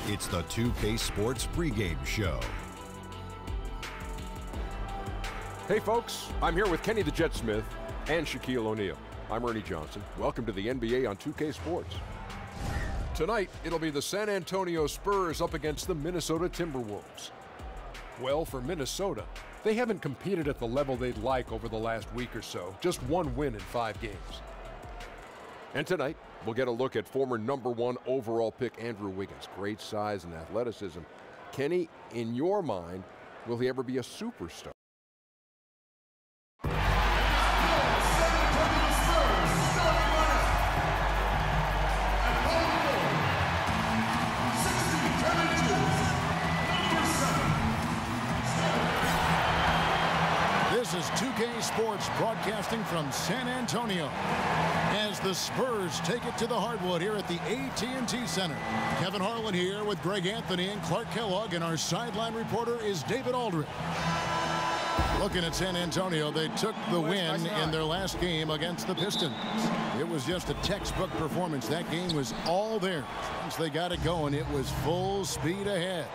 It's the 2K Sports pregame show. Hey folks, I'm here with Kenny the Jet Smith and Shaquille O'Neal. I'm Ernie Johnson. Welcome to the NBA on 2K Sports. Tonight, it'll be the San Antonio Spurs up against the Minnesota Timberwolves. Well, for Minnesota, they haven't competed at the level they'd like over the last week or so. Just one win in 5 games. And tonight, we'll get a look at former #1 overall pick Andrew Wiggins. Great size and athleticism. Kenny, in your mind, will he ever be a superstar? This is 2K Sports broadcasting from San Antonio as the Spurs take it to the hardwood here at the AT&T Center. Kevin Harlan here with Greg Anthony and Clark Kellogg, and our sideline reporter is David Aldridge. Looking at San Antonio, they took the win in their last game against the Pistons. It was just a textbook performance. That game was all there. Once they got it going, it was full speed ahead.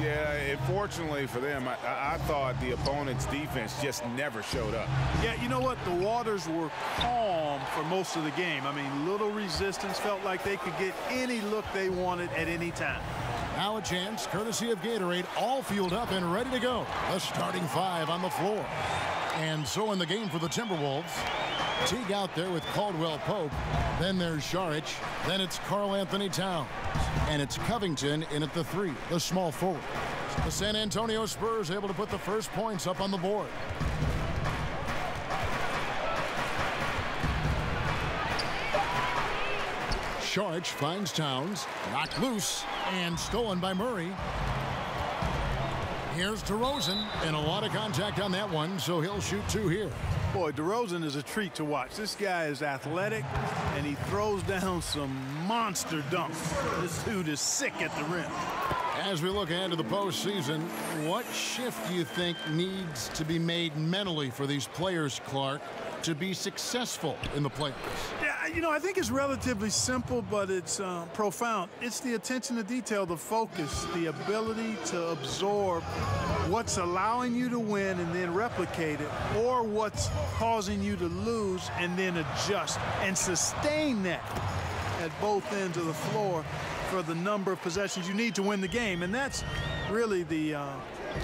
Yeah, unfortunately for them, I thought the opponent's defense just never showed up. Yeah, you know what? The waters were calm for most of the game. I mean, little resistance, felt like they could get any look they wanted at any time. Now a chance, courtesy of Gatorade, all fueled up and ready to go. The starting 5 on the floor. And so in the game for the Timberwolves, Teague out there with Caldwell Pope. Then there's Saric. Then it's Karl Anthony Towns. And it's Covington in at the 3, the small forward. The San Antonio Spurs able to put the first points up on the board. Saric finds Towns, knocked loose, and stolen by Murray. Here's DeRozan, and a lot of contact on that one, so he'll shoot 2 here. Boy, DeRozan is a treat to watch. This guy is athletic, and he throws down some monster dunks. This dude is sick at the rim. As we look ahead to the postseason, what shift do you think needs to be made mentally for these players, Clark, to be successful in the playoffs? Yeah, you know, I think it's relatively simple, but it's profound. It's the attention to detail, the focus, the ability to absorb what's allowing you to win and then replicate it, or what's causing you to lose and then adjust and sustain that at both ends of the floor for the number of possessions you need to win the game. And that's really the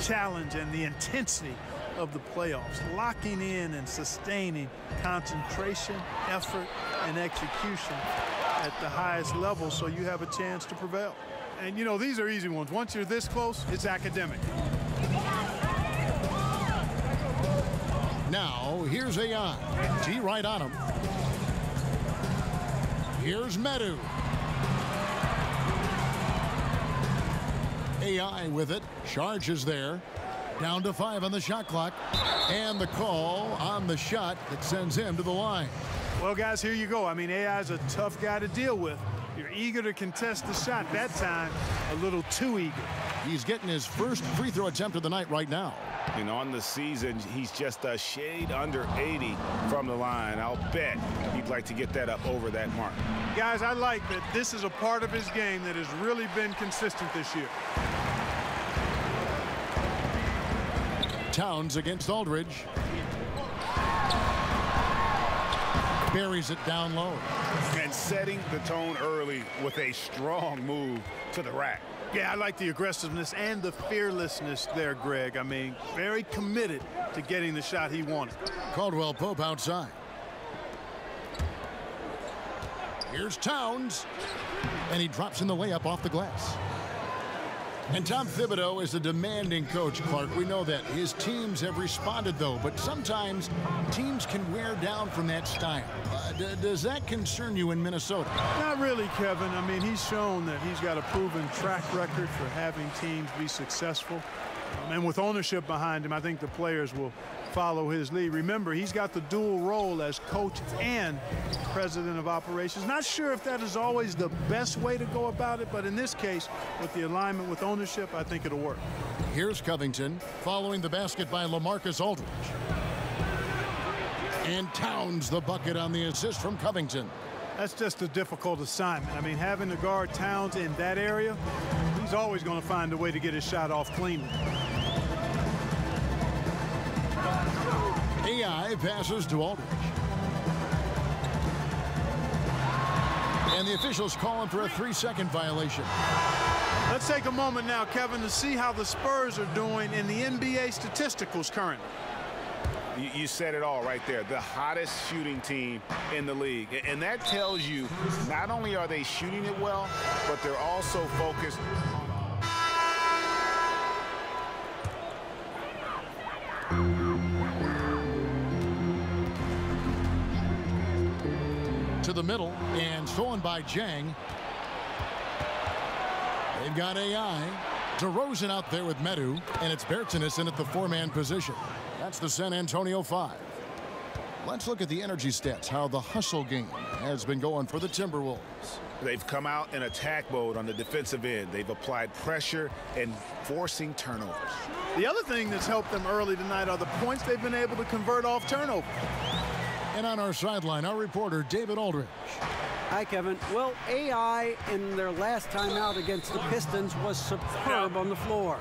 challenge and the intensity of the playoffs, locking in and sustaining concentration, effort, and execution at the highest level so you have a chance to prevail. And, you know, these are easy ones. Once you're this close, it's academic. Now, here's AI. T right on him. Here's Medu. AI with it. Charge is there. Down to 5 on the shot clock. And the call on the shot that sends him to the line. Well, guys, here you go. I mean, AI's a tough guy to deal with. You're eager to contest the shot. That time, a little too eager. He's getting his first free throw attempt of the night right now. And on the season, he's just a shade under 80 from the line. I'll bet he'd like to get that up over that mark. Guys, I like that this is a part of his game that has really been consistent this year. Towns against Aldridge. Buries it down low. And setting the tone early with a strong move to the rack. Yeah, I like the aggressiveness and the fearlessness there, Greg. I mean, very committed to getting the shot he wanted. Caldwell Pope outside. Here's Towns. And he drops in the layup off the glass. And Tom Thibodeau is a demanding coach, Clark. We know that. His teams have responded, though. But sometimes teams can wear down from that style. Does that concern you in Minnesota? Not really, Kevin. I mean, he's shown that he's got a proven track record for having teams be successful. And with ownership behind him, I think the players will follow his lead. Remember, he's got the dual role as coach and president of operations. Not sure if that is always the best way to go about it, but in this case, with the alignment with ownership, I think it'll work. Here's Covington following the basket by LaMarcus Aldridge. And Towns the bucket on the assist from Covington. That's just a difficult assignment. I mean, having to guard Towns in that area, he's always going to find a way to get his shot off cleanly. AI passes to Aldridge. And the officials calling for a 3-second violation. Let's take a moment now, Kevin, to see how the Spurs are doing in the NBA statisticals currently. You said it all right there. The hottest shooting team in the league. And that tells you not only are they shooting it well, but they're also focused to the middle and stolen by Jang. They've got AI. DeRozan out there with Medu, and it's Bertans in at the 4-man position. That's the San Antonio 5. Let's look at the energy stats, how the hustle game has been going for the Timberwolves. They've come out in attack mode on the defensive end. They've applied pressure and forcing turnovers. The other thing that's helped them early tonight are the points they've been able to convert off turnover. And on our sideline, our reporter, David Aldridge. Hi, Kevin. Well, AI in their last time out against the Pistons was superb on the floor.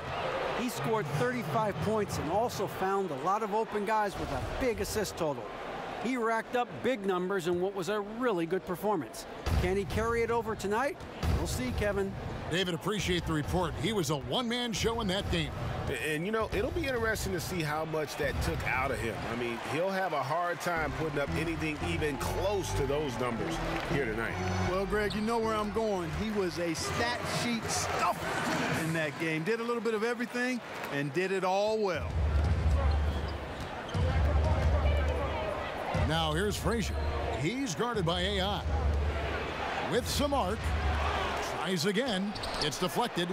He scored 35 points and also found a lot of open guys with a big assist total. He racked up big numbers in what was a really good performance. Can he carry it over tonight? We'll see, Kevin. David, appreciate the report. He was a one-man show in that game. And, you know, it'll be interesting to see how much that took out of him. I mean, he'll have a hard time putting up anything even close to those numbers here tonight. Well, Greg, you know where I'm going. He was a stat sheet stuffer in that game. Did a little bit of everything and did it all well. Now here's Frazier. He's guarded by AI. With some arc. Tries again. It's deflected.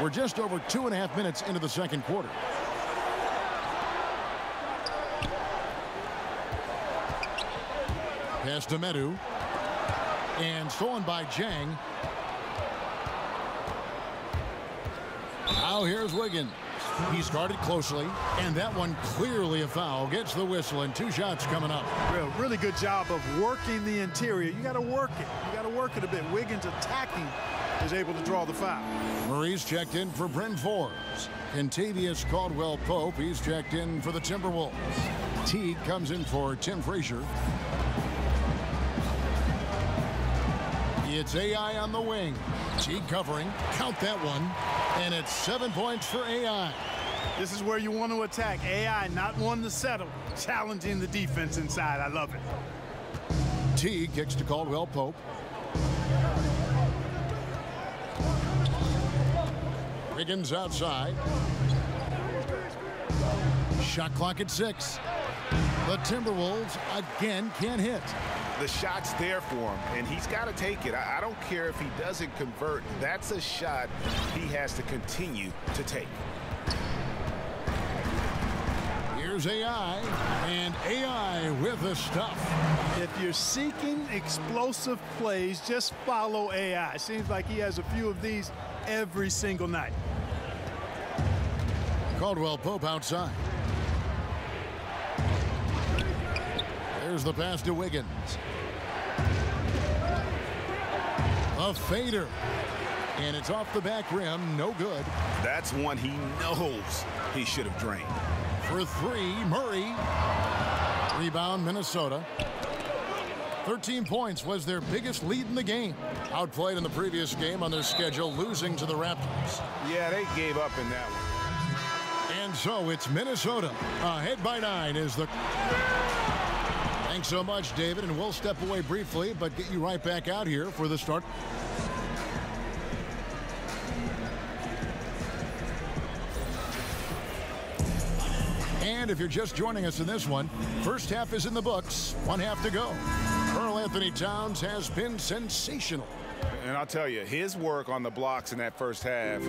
We're just over 2.5 minutes into the second quarter. Pass to Medu. And stolen by Jang. Now here's Wiggins. He's guarded closely, and that one clearly a foul. Gets the whistle, and 2 shots coming up. Really good job of working the interior. You got to work it. You got to work it a bit. Wiggins attacking is able to draw the foul. Murray's checked in for Bryn Forbes. Kentavious Caldwell-Pope, he's checked in for the Timberwolves. Teague comes in for Tim Frazier. It's AI on the wing. Teague covering. Count that one. And it's 7 points for AI. This is where you want to attack. AI not one to settle. Challenging the defense inside. I love it. Teague kicks to Caldwell-Pope. Wiggins outside. Shot clock at 6. The Timberwolves again can't hit. The shot's there for him, and he's got to take it. I don't care if he doesn't convert. That's a shot he has to continue to take. Here's AI, and AI with the stuff. If you're seeking explosive plays, just follow AI. Seems like he has a few of these every single night. Caldwell-Pope outside. There's the pass to Wiggins. A fader. And it's off the back rim. No good. That's one he knows he should have drained. For 3, Murray. Rebound, Minnesota. 13 points was their biggest lead in the game. Outplayed in the previous game on their schedule, losing to the Raptors. Yeah, they gave up in that one. And so it's Minnesota. Ahead by 9 is the... Thanks so much, David, and we'll step away briefly, but get you right back out here for the start. And if you're just joining us in this one, first half is in the books, 1 half to go. Karl-Anthony Towns has been sensational. And I'll tell you, his work on the blocks in that first half,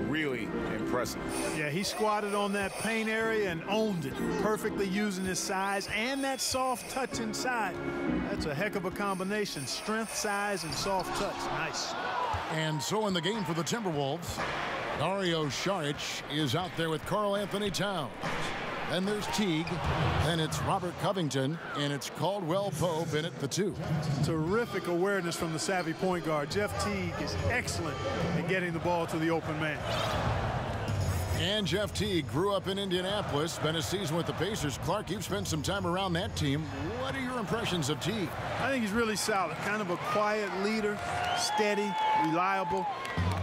really impressive. Yeah, he squatted on that paint area and owned it, perfectly using his size and that soft touch inside. That's a heck of a combination, strength, size, and soft touch. Nice. And so in the game for the Timberwolves, Dario Saric is out there with Karl-Anthony Towns. And there's Teague. Then it's Robert Covington. And it's Caldwell Pope in at the 2. Terrific awareness from the savvy point guard. Jeff Teague is excellent at getting the ball to the open man. And Jeff Teague grew up in Indianapolis, spent a season with the Pacers. Clark, you've spent some time around that team. What are your impressions of Teague? I think he's really solid. Kind of a quiet leader, steady, reliable.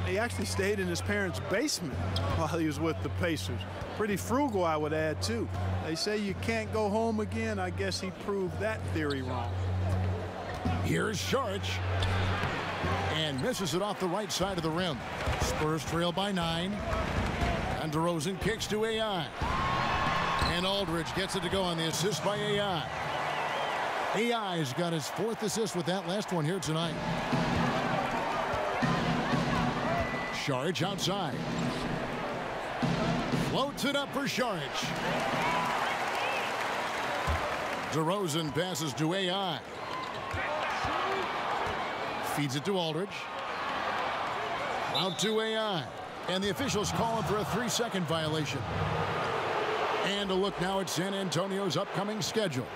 He actually stayed in his parents' basement while he was with the Pacers. Pretty frugal, I would add, too. They say you can't go home again. I guess he proved that theory wrong. Here's Saric. And misses it off the right side of the rim. Spurs trail by 9. And DeRozan kicks to AI. And Aldridge gets it to go on the assist by AI. AI's got his 4th assist with that last one here tonight. Saric outside. Floats it up for Saric. DeRozan passes to AI. Feeds it to Aldridge. Out to AI. And the officials calling for a 3-second violation. And a look now at San Antonio's upcoming schedule.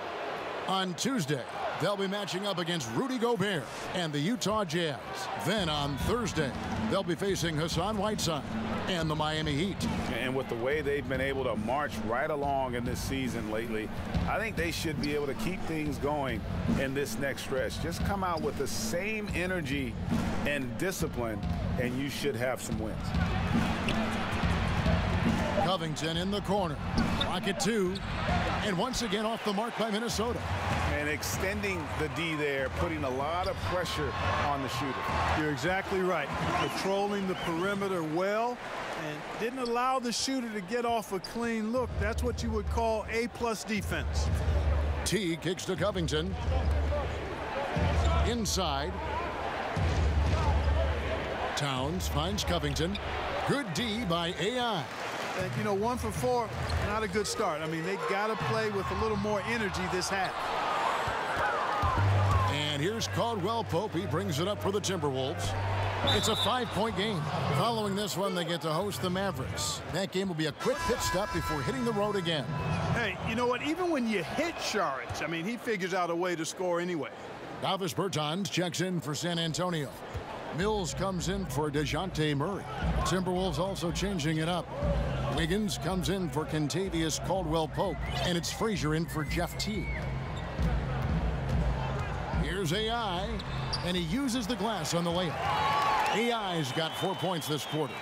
On Tuesday, they'll be matching up against Rudy Gobert and the Utah Jazz. Then on Thursday, they'll be facing Hassan Whiteside and the Miami Heat. And with the way they've been able to march right along in this season lately, I think they should be able to keep things going in this next stretch. Just come out with the same energy and discipline, and you should have some wins. Covington in the corner. Rocket 2. And once again off the mark by Minnesota. And extending the D there, putting a lot of pressure on the shooter. You're exactly right. Controlling the perimeter well and didn't allow the shooter to get off a clean look. That's what you would call A+ defense. T kicks to Covington. Inside. Towns finds Covington. Good D by AI. And, you know, 1 for 4, not a good start. I mean, they got to play with a little more energy this half. And here's Caldwell Pope. He brings it up for the Timberwolves. It's a 5-point game. Following this one, they get to host the Mavericks. That game will be a quick pit stop before hitting the road again. Hey, you know what? Even when you hit Saric, I mean, he figures out a way to score anyway. Davis Bertans checks in for San Antonio. Mills comes in for DeJounte Murray. Timberwolves also changing it up. Wiggins comes in for Kentavious Caldwell-Pope, and it's Frazier in for Jeff Teague. Here's AI, and he uses the glass on the layup. AI's got 4 points this quarter.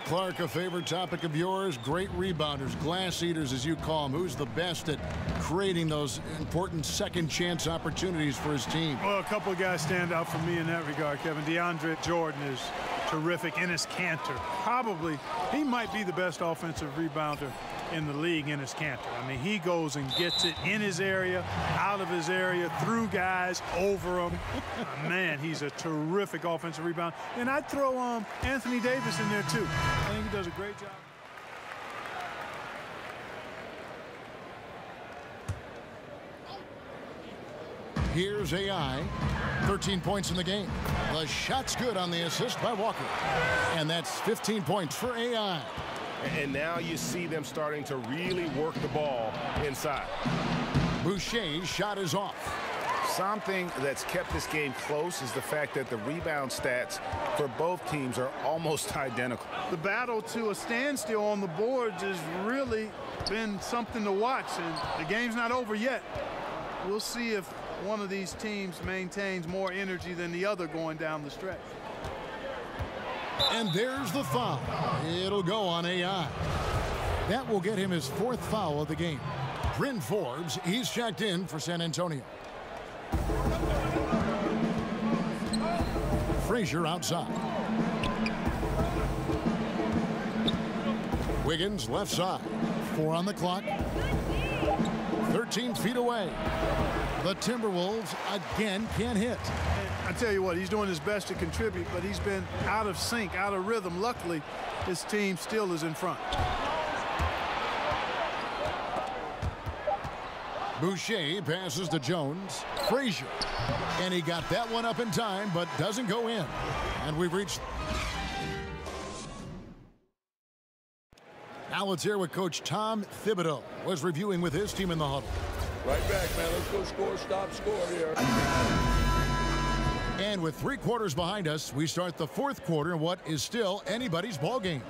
Clark, a favorite topic of yours. Great rebounders, glass eaters as you call them. Who's the best at creating those important second chance opportunities for his team? Well, a couple of guys stand out for me in that regard, Kevin. DeAndre Jordan is terrific. Enes Kanter, probably, he might be the best offensive rebounder in the league. Enes Kanter. I mean, he goes and gets it in his area, out of his area, through guys, over them. Man, he's a terrific offensive rebounder. And I'd throw Anthony Davis in there, too. I think he does a great job. Here's AI. 13 points in the game. The shot's good on the assist by Walker. And that's 15 points for AI. And now you see them starting to really work the ball inside. Boucher's shot is off. Something that's kept this game close is the fact that the rebound stats for both teams are almost identical. The battle to a standstill on the boards has really been something to watch, and the game's not over yet. We'll see if one of these teams maintains more energy than the other going down the stretch. And there's the foul. It'll go on AI. That will get him his 4th foul of the game. Bryn Forbes, he's checked in for San Antonio. Frazier outside. Wiggins left side. 4 on the clock. 13 feet away. The Timberwolves again can't hit. I tell you what, he's doing his best to contribute, but he's been out of sync, out of rhythm. Luckily, his team still is in front. Boucher passes to Jones. Frazier. And he got that one up in time, but doesn't go in. And we've reached... Now let's hear what Coach Tom Thibodeau was reviewing with his team in the huddle. Right back, man. Let's go score, stop, score here. And with 3 quarters behind us, we start the 4th quarter in what is still anybody's ball game.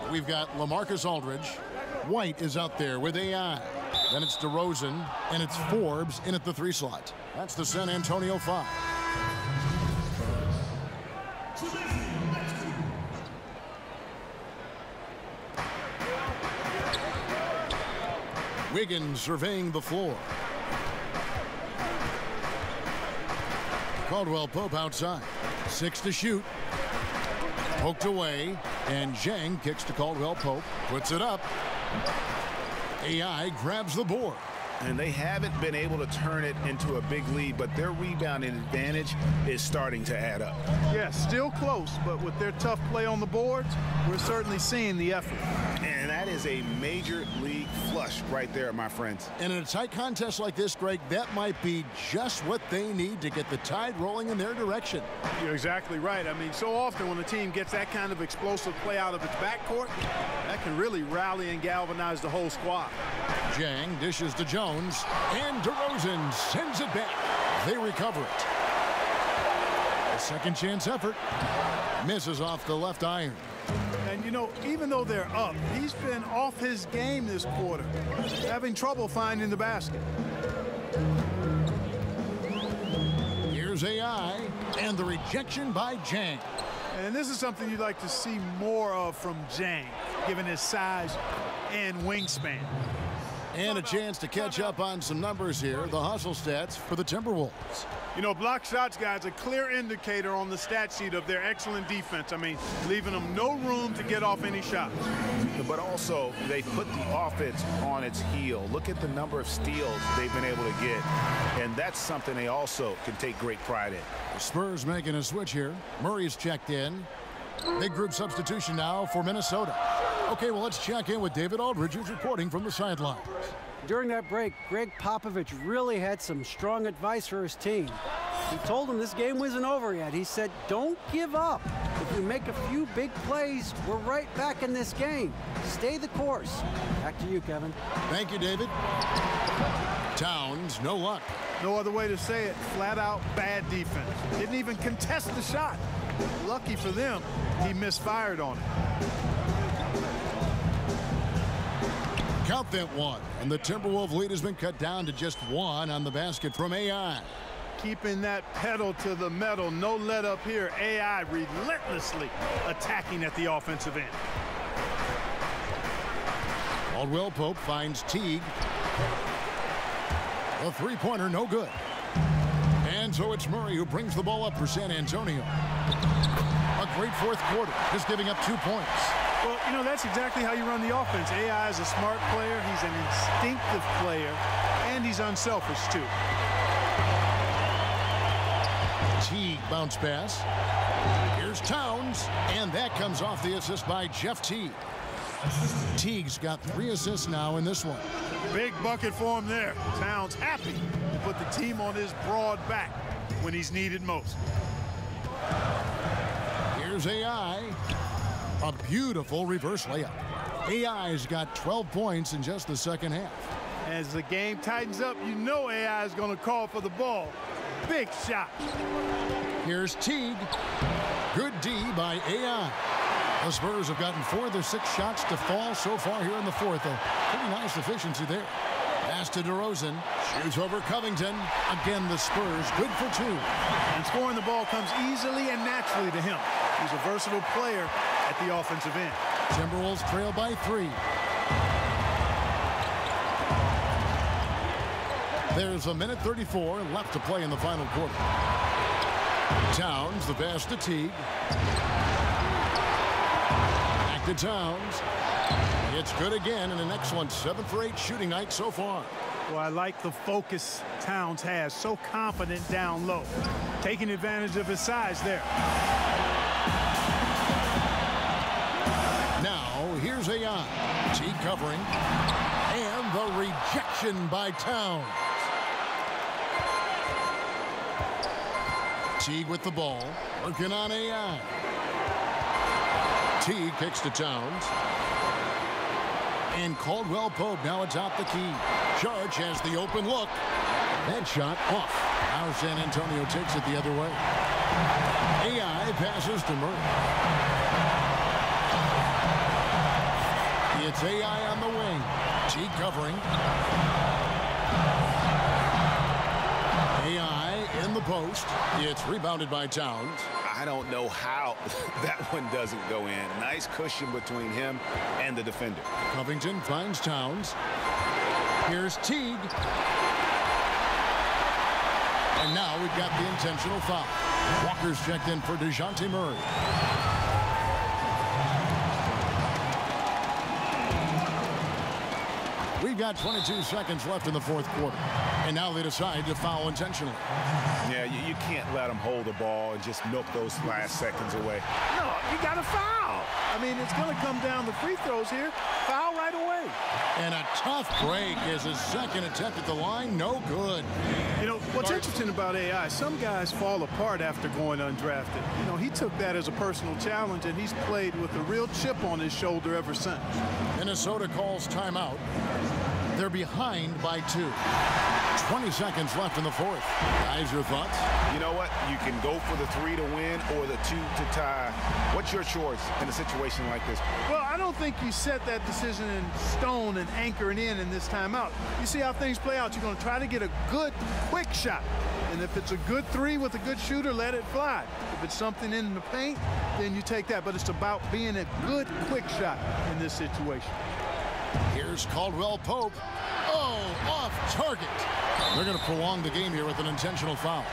We've got LaMarcus Aldridge. White is out there with AI. Then it's DeRozan, and it's Forbes in at the 3 slot. That's the San Antonio 5. Wiggins surveying the floor. Caldwell Pope outside. 6 to shoot. Poked away. And Zhang kicks to Caldwell Pope. Puts it up. AI grabs the board. And they haven't been able to turn it into a big lead, but their rebounding advantage is starting to add up. Yeah, still close, but with their tough play on the boards, we're certainly seeing the effort. And that is a major league flush right there, my friends. And in a tight contest like this, Greg, that might be just what they need to get the tide rolling in their direction. You're exactly right. I mean, so often when a team gets that kind of explosive play out of its backcourt, that can really rally and galvanize the whole squad. Zhang dishes to Jones, and DeRozan sends it back. They recover it. A second chance effort. Misses off the left iron. And, you know, even though they're up, he's been off his game this quarter, having trouble finding the basket. Here's AI, and the rejection by Zhang. And this is something you'd like to see more of from Zhang, given his size and wingspan. And a chance to catch up on some numbers here, the hustle stats for the Timberwolves. You know, block shots, guys, a clear indicator on the stat sheet of their excellent defense. I mean, leaving them no room to get off any shots. But also, they put the offense on its heel. Look at the number of steals they've been able to get. And that's something they also can take great pride in. The Spurs making a switch here. Murray's checked in. Big group substitution now for Minnesota. Okay, well, let's check in with David Aldridge, who's reporting from the sidelines. During that break, Greg Popovich really had some strong advice for his team. He told them this game wasn't over yet. He said, don't give up. If we make a few big plays, we're right back in this game. Stay the course. Back to you, Kevin. Thank you, David. Towns, no luck. No other way to say it, flat out bad defense. Didn't even contest the shot. Lucky for them, he misfired on it. Count that one, and the Timberwolves lead has been cut down to just 1 on the basket from AI. Keeping that pedal to the metal, no let up here. AI relentlessly attacking at the offensive end. Caldwell Pope finds Teague. A 3-pointer, no good. And so it's Murray who brings the ball up for San Antonio. A great 4th quarter, just giving up 2 points. Well, you know, that's exactly how you run the offense. AI is a smart player, he's an instinctive player, and he's unselfish, too. Teague bounce pass. Here's Towns, and that comes off the assist by Jeff Teague. Teague's got 3 assists now in this one. Big bucket for him there. Towns happy to put the team on his broad back when he's needed most. Here's AI. A beautiful reverse layup. AI's got 12 points in just the second half. As the game tightens up, you know AI is going to call for the ball. Big shot. Here's Teague. Good D by AI. The Spurs have gotten 4 of their 6 shots to fall so far here in the 4th. A pretty nice efficiency there. Pass to DeRozan. Shoots over Covington. Again, the Spurs good for 2. And scoring the ball comes easily and naturally to him. He's a versatile player at the offensive end. Timberwolves trail by 3. There's a minute 34 left to play in the final quarter. Towns, the pass to Teague. Back to Towns. It's good again, and an excellent 7 for 8 shooting night so far. Well, I like the focus Towns has. So confident down low. Taking advantage of his size there. Now, here's AI. Teague covering. And the rejection by Towns. Teague with the ball. Working on AI. Teague kicks to Towns. And Caldwell Pope now atop the key. Charge has the open look. That shot off. Now San Antonio takes it the other way. AI passes to Murray. It's AI on the wing. T covering. AI in the post. It's rebounded by Towns. I don't know how that one doesn't go in. Nice cushion between him and the defender. Covington finds Towns. Here's Teague. And now we've got the intentional foul. Walker's checked in for DeJounte Murray. We've got 22 seconds left in the fourth quarter. And now they decide to foul intentionally. Yeah, you can't let them hold the ball and just milk those last seconds away. No, you got to foul. I mean, it's going to come down to free throws here. Foul right away. And a tough break as his second attempt at the line. No good. You know, what's interesting about AI, some guys fall apart after going undrafted. You know, he took that as a personal challenge, and he's played with a real chip on his shoulder ever since. Minnesota calls timeout. They're behind by 2. 20 seconds left in the fourth. Guys, your thoughts? You know what? You can go for the 3 to win or the 2 to tie. What's your choice in a situation like this? Well, I don't think you set that decision in stone and anchor it in this timeout. You see how things play out. You're going to try to get a good, quick shot. And if it's a good 3 with a good shooter, let it fly. If it's something in the paint, then you take that. But it's about being a good, quick shot in this situation. Here's Caldwell Pope. Oh, off target. They're going to prolong the game here with an intentional foul.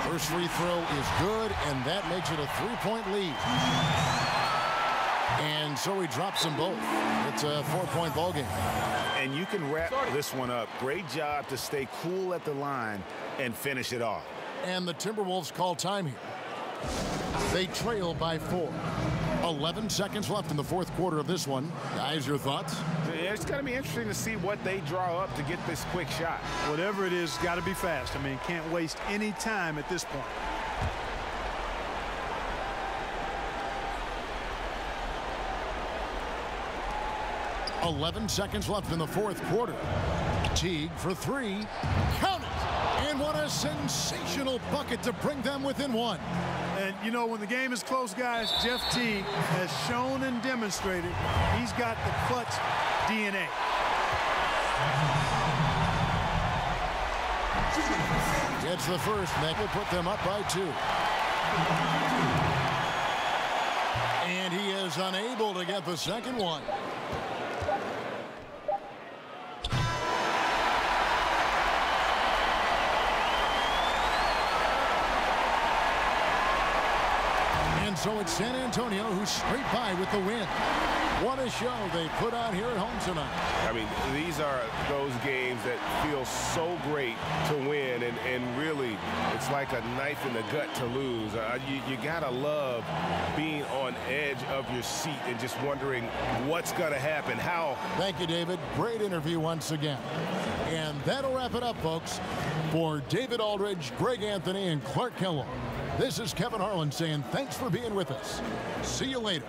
First free throw is good, and that makes it a 3-point lead. And so he drops them both. It's a 4-point ball game. And you can wrap this one up. Great job to stay cool at the line and finish it off. And the Timberwolves call time here. They trail by 4. 11 seconds left in the fourth quarter of this one. Guys, your thoughts? Yeah, it's going to be interesting to see what they draw up to get this quick shot. Whatever it is, got to be fast. I mean, can't waste any time at this point. $11 seconds left in the fourth quarter. Teague for 3. Count it! And what a sensational bucket to bring them within 1. And, you know, when the game is close, guys, Jeff Teague has shown and demonstrated he's got the clutch DNA. Gets the first. That will put them up by 2. And he is unable to get the second one. So it's San Antonio who's straight by with the win. What a show they put out here at home tonight. I mean, these are those games that feel so great to win, and really, it's like a knife in the gut to lose. You gotta love being on edge of your seat and just wondering what's gonna happen, how. Thank you, David. Great interview once again. And that'll wrap it up, folks. For David Aldridge, Greg Anthony, and Clark Kellogg, this is Kevin Harlan saying thanks for being with us. See you later.